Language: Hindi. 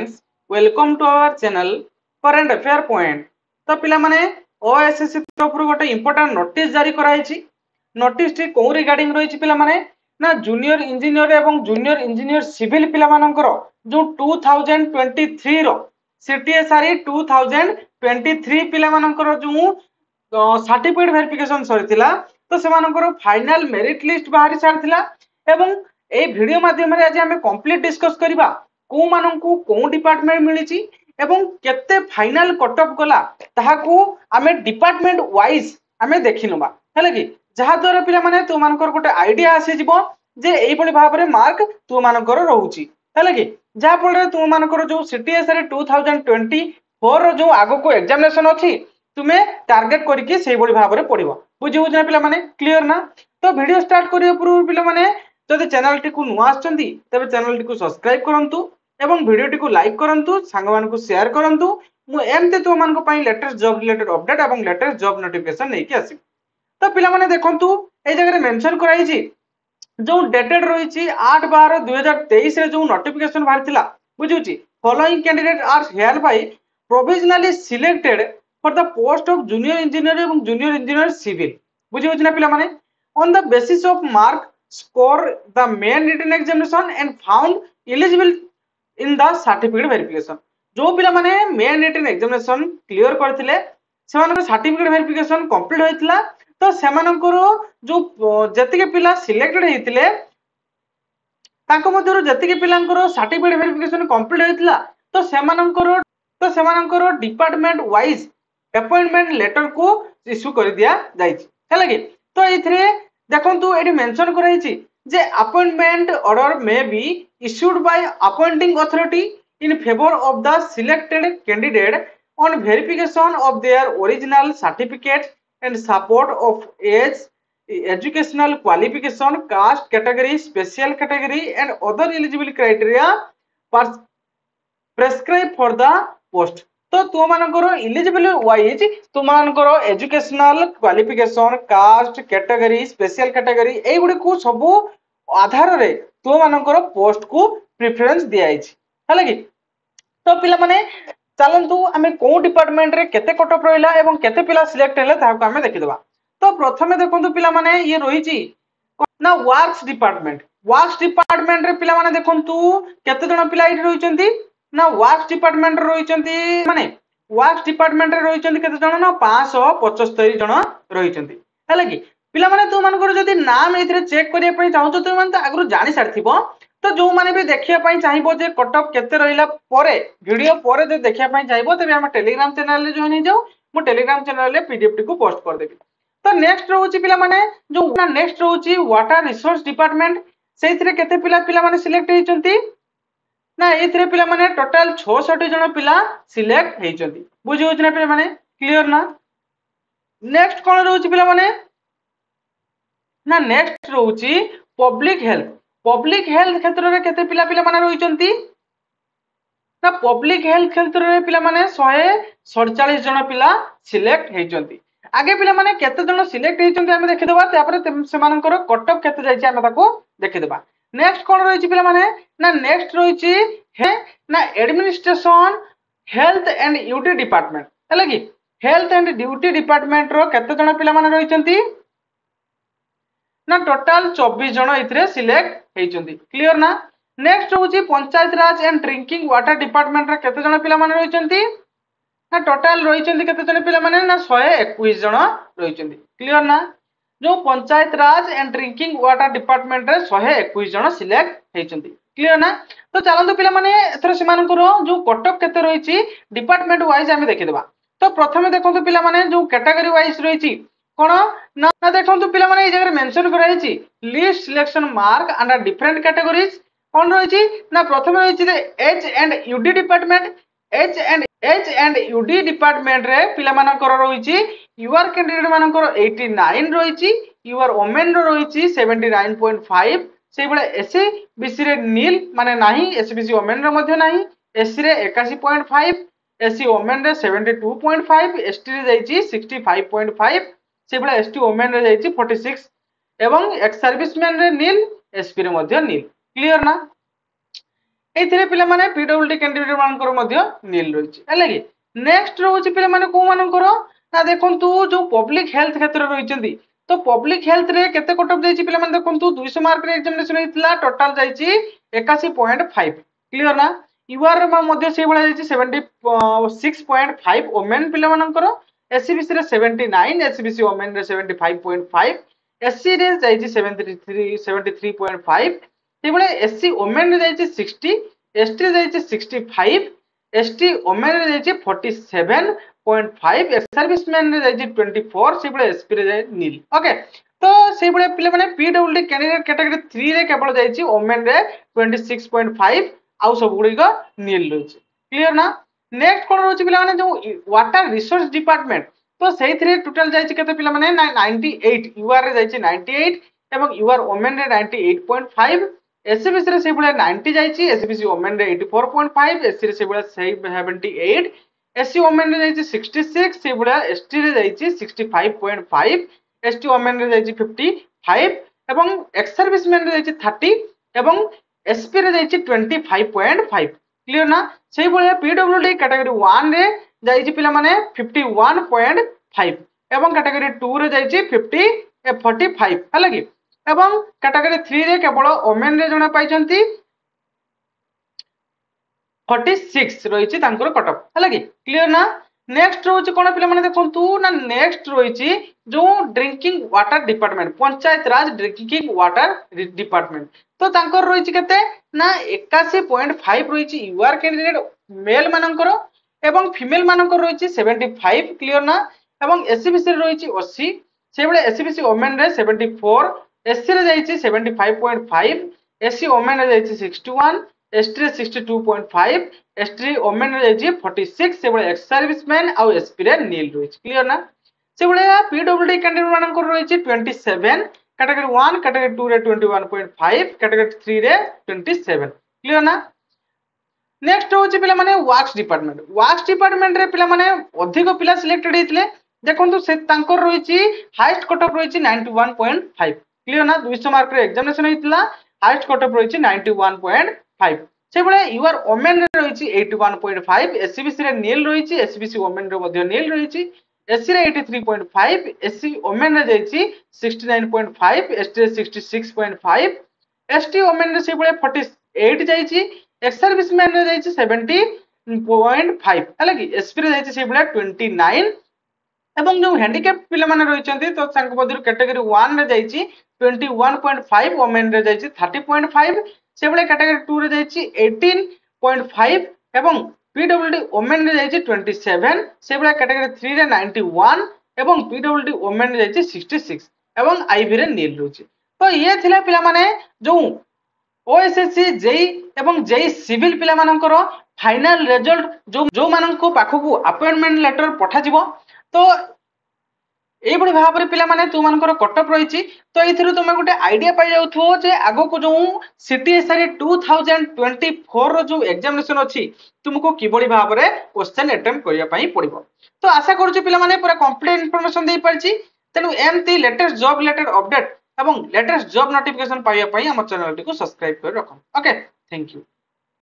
Students welcome to our channel current affair point. तो पिला माने ओएसएससी तरफ गोटे इंपोर्टेंट नोटिस जारी कराई। नोटिस टी को रिगार्डिंग रही पिला माने ना जूनियर इंजीनियर एवं जूनियर इंजीनियर सिविल पिला मानकर जो 2023 रो सीटीएसआरई 2023 पिला मानकर जो सर्टिफिकेट वेरिफिकेशन सरीथिला तो सेमानकर फाइनल मेरिट लिस्ट बाहरी सारथिला एवं ए वीडियो माध्यम रे आज हमें कंप्लीट डिस्कस करबा को माननकु को डिपार्टमेंट मिलिची एवं केते फाइनल कट ऑफ गला ताहाकू हमें डिपार्टमेंट वाइज हमें देखिनबा हैला कि जहा द्वारा पिला माने तो मानकर गोटे आईडिया आसी जिवो जे एई बळी भाबरे मार्क तो मानकर रहउची हैला कि जहा पळे तो मानकर जो सीटीएस रे 2024 रो जो आगो को एग्जामिनेशन अछि तुमे टारगेट करके सेई बळी भाबरे पढिबो बुझि बुझना पिला माने क्लियर ना। तो वीडियो स्टार्ट करियो पूर्व पिला माने जदि चैनल टी को नुआ आछंती तबे चैनल टी को सब्सक्राइब करंतु एवं वीडियो टी को लाइक करंतु सांग मान को शेयर करंतु मु एमते तो मान को पई लेटेस्ट जॉब रिलेटेड अपडेट एवं लेटेस्ट जॉब नोटिफिकेशन नै कि आसी। तो पिला माने देखंतु ए जगह रे मेंशन कराई छी जो डेटेड रही छी 8/12/2023 रे जो नोटिफिकेशन बाहरथिला बुझुची following candidate are hereby provisionally selected for the post of junior engineer एवं जूनियर इंजीनियर सिविल बुझुची ना पिला माने on the basis of mark score the main written examination and found eligible in the certificate verification। जो पिला माने मेन रिटन एग्जामिनेशन क्लियर करथिले सेमानक सर्टिफिकेट वेरिफिकेशन कंप्लीट होइतिला तो सेमानकर जो जतिके पिला सिलेक्टेड हेतिले तांको मध्यरु जतिके पिलांकर सर्टिफिकेट वेरिफिकेशन कंप्लीट होइतिला तो सेमानकर डिपार्टमेंट वाइज अपॉइंटमेंट लेटर को इश्यू कर दिया जाइछि हैला कि। तो एथिरे देखंतु एडी मेंशन कराई छी जे appointment order may be issued by appointing authority in favour of the selected candidate on verification of their original certificate and support of age educational qualification caste category special category and other eligible criteria prescribe for the post. तो तुम मानकर इलिजिबल वाइज तुम मानकर educational qualification caste category special category ए गुडी को सब आधार रे तुम मानकर पोस्ट को प्रेफरेंस दिया आइछि हैला कि। तो पिला माने चलंतु हमें को डिपार्टमेंट रे केते कट ऑफ रहिला एवं केते पिला सिलेक्ट हेले ताको हमें देखि देबा। तो प्रथमे देखंतु पिला माने ये रहिछि ना वर्क्स डिपार्टमेंट रे पिला माने देखंतु केते जण पिला इठी रहिचंती ना वर्क्स डिपार्टमेंट रे रहिचंती माने वर्क्स डिपार्टमेंट रे रहिचंती केते जण ना 575 जण रहिचंती हैला कि। पिला माने तो मानकर जदी नाम एथिरे चेक करिया पई चाहू तो माने आगु जानि सारथिबो तो जो माने भी देखिया पई चाहिबो जे कट ऑफ केते रहिला परे वीडियो परे जे देखिया पई चाहिबो तबे हम टेलीग्राम चैनल रे जॉइन हो जाऊ मु टेलीग्राम चैनल रे पीडीएफ टी को पोस्ट कर देबी। तो नेक्स्ट रहउची पिला माने जो नेक्स्ट रहउची वाटर रिसोर्स डिपार्टमेंट सेथिरे केते पिला माने सिलेक्ट हेचंती ना एथिरे पिला माने टोटल 66 जण पिला सिलेक्ट हेचंती बुझि होछ ना पिला माने क्लियर ना। नेक्स्ट कोन रहउची पिला माने ना नेक्स्ट रहउची पब्लिक हेल्थ क्षेत्र रे केते पिला माने रहिचंती ना पब्लिक हेल्थ क्षेत्र रे पिला माने 147 जण पिला सिलेक्ट हेचंती। आगे पिला माने केते जण सिलेक्ट हेचंती हम देखि देबा तापर सेमानकर कट ऑफ केते जाइछि हम ताको देखि देबा। नेक्स्ट कोन रहिछि पिला माने ना नेक्स्ट रहिछि हे ना administration health and duty department हैला कि हेल्थ एंड ड्यूटी डिपार्टमेंट रो केते जण पिला माने रहिचंती ना टोटल 24 जण इथरे सिलेक्ट हेचंती क्लियर ना। नेक्स्ट होची पंचायत राज एंड ड्रिंकिंग वाटर डिपार्टमेंट रे केते जण पिला माने रहिचंती ना टोटल रहिचंती केते जण पिला माने ना 121 जण रहिचंती क्लियर ना। जो पंचायत राज एंड ड्रिंकिंग वाटर डिपार्टमेंट रे 121 जण सिलेक्ट हेचंती क्लियर ना। तो चलंतु पिला माने एथरो सेमानकर जो कट ऑफ केते रहिची डिपार्टमेंट वाइज हम देखि देबा। तो प्रथमे देखंतु पिला माने जो कैटेगरी वाइज रहिची कोन ना देखंतु पिला माने ए जगह मेंशन कराइची list selection mark under different categories कोन रहिची ना प्रथमे रहिची H and UD department H and UD department रे पिला मानकर रहिची यूआर कैंडिडेट मानकर 89 रहिची यूआर ओमेन रो रहिची 79.5 सेई बळे एससी बीसी रे नील माने नाही एसबीसी ओमेन रो मध्ये नाही एससी रे 81.5 एससी ओमेन रे 72.5 एसटी रे जाईची 65.5 से बळे एसटी ओमेन रे जाईची 46 एवं एक्स सर्विसमैन रे नील एसपी रे मध्ये नील क्लियर ना। एथिरे पिला माने पीडब्ल्यूडी कैंडिडेट मानकर मध्य नील रहिछि हैला कि नेक्स्ट रहउछि पिला माने को मानकर ना देखंतु जो पब्लिक हेल्थ क्षेत्र रहिचंदी तो पब्लिक हेल्थ रे केते कट ऑफ जाइछि पिला माने देखंतु 200 मार्क रे एग्जामिनेशन हेतिला टोटल जाइछि 81.5 क्लियर ना यूआर मध्य से भला जाइछि 76.5 ओमेन पिला मानकर एससीबीसी रे 79 एससीबीसी ओमेन रे 75.5 एससी रे जाइछि 73.5 सेबळे एससी ओमेन रे जाइछि 60 एसटी रे जाइछि 65 एसटी ओमेन रे जाइछि 47.5 एक्स सर्विसमैन रे जाइछि 24 सेबळे एसपी रे जाइ नील ओके तो सेबळे पिले माने पीडब्ल्यूडी कैंडिडेट कैटेगरी 3 रे केवल जाइछि ओमेन रे 26.5 आउ सब गुडी को नील रहिछि क्लियर ना नेक्स्ट कोन रहउछि पिला माने जो वाटर रिसोर्स डिपार्टमेंट तो सेइथरे टोटल जाइछि केते पिला माने 98 यूआर रे जाइछि 98 एवं यूआर ओमेन रे 98.5 एससीबीसी रे सेबळे 90 जाइछि एससीबीसी ओमेन रे 84.5 एससी रे सेबळे 78 एससी ओमेन रे जाइछि 66 सेबळे एसटी रे जाइछि 65.5 एसटी ओमेन रे जाइछि 55 एवं एक्स सर्विसमैन रे जाइछि 30 एवं एसपी रे जाइछि 25.5 क्लियर ना सेही भलिया पीडब्ल्यूडी कैटेगरी 1 रे जाइछि पिला माने 51.5 एवं कैटेगरी 2 रे जाइछि 45 हला कि एवं कैटेगरी 3 रे केवल ओमेन रे जणा पाइछंती 46 रहिछि तांकर कट ऑफ हला कि क्लियर ना नेक्स्ट रोज कोन पिला माने देखंतु ना नेक्स्ट रहिछि जो ड्रिंकिंग वाटर डिपार्टमेंट पंचायत राज ड्रिंकिंग वाटर डिपार्टमेंट तो तांकर रहिछि केते ना 81.5 रहिछि यूआर कैंडिडेट मेल मानकर एवं फीमेल मानकर रहिछि 75 क्लियर ना एवं एससीबीसी रे रहिछि 80 सेबळे एससीबीसी ओमेन रे 74 एससी रे जाइछि 75.5 एससी ओमेन रे जाइछि 61 एसटी रे 62.5 एसटी ओमेन रे जाइछि 46 सेबळे एक्स सर्विसमैन आ एसपी रे नील रहिछि क्लियर ना सेबळे पीडब्ल्यूडी कैंडिडेट मानकर रहिछि 27 कैटेगरी 1 कैटेगरी 2 रे 21.5 कैटेगरी 3 रे 27 क्लियर ना नेक्स्ट होछि पिला माने वर्क्स डिपार्टमेंट रे पिला माने अधिक पिला सिलेक्टेड हेतिले देखंतु से तांकर रहिछि हाईएस्ट कट ऑफ रहिछि 91.5 क्लियर ना 200 मार्क रे एग्जामिनेशन हेतिला हाईएस्ट कट ऑफ रहिछि 91.5 सेबळे यूआर ओमेन रे रहिछि 81.5 एससीबीसी रे नील रहिछि एससीबीसी ओमेन रे मध्ये नील रहिछि एससी रे 83.5 एससी ओमेन रे जाइछि 69.5 एसटी रे 66.5 एसटी ओमेन रे सेबळे 48 जाइछि एक्स सर्विसमैन रे जाइछि 70.5 हला कि एसपी रे जाइछि सेबळे 29 एवं जो हैंडिकैप पिला माने रहिचंती तो संक मध्यरु कैटेगरी 1 रे जाइछि 21.5 ओमेन रे जाइछि 30.5 सेबळे कैटेगरी 2 रे जाइछि 18.5 एवं पीडब्ल्यूडी ओमेन रे जाइछि 27 सेबळे कैटेगरी 3 रे 91 एवं पीडब्ल्यूडी ओमेन रे जाइछि 66 एवं आईवी रे नील रहुछि तो ये थिला पिला माने जो ओएसएससी जेई एवं जेई सिविल पिला मानकर फाइनल रिजल्ट जो माननको पाखकु अपॉइंटमेंट लेटर पठा जिवो तो एई बडी भाबरे पिला माने तु मानकर कटअप रहिछि तो एथिरु तुमे गुटे आईडिया पाइ जाउथो जे आगो को जो सीटीएसआर 2024 रो जो एग्जामिनेशन अछि तुमको किबडी भाबरे क्वेश्चन अटेम्प्ट करिया पई पड़िबो तो आशा करू पिला माने पूरा कंप्लीट इंफॉर्मेशन देई परछि तेनु एमती लेटेस्ट जॉब रिलेटेड अपडेट एवं लेटेस्ट जॉब नोटिफिकेशन पाइया पई हमर चैनल को सब्सक्राइब कर रखो ओके थैंक यू।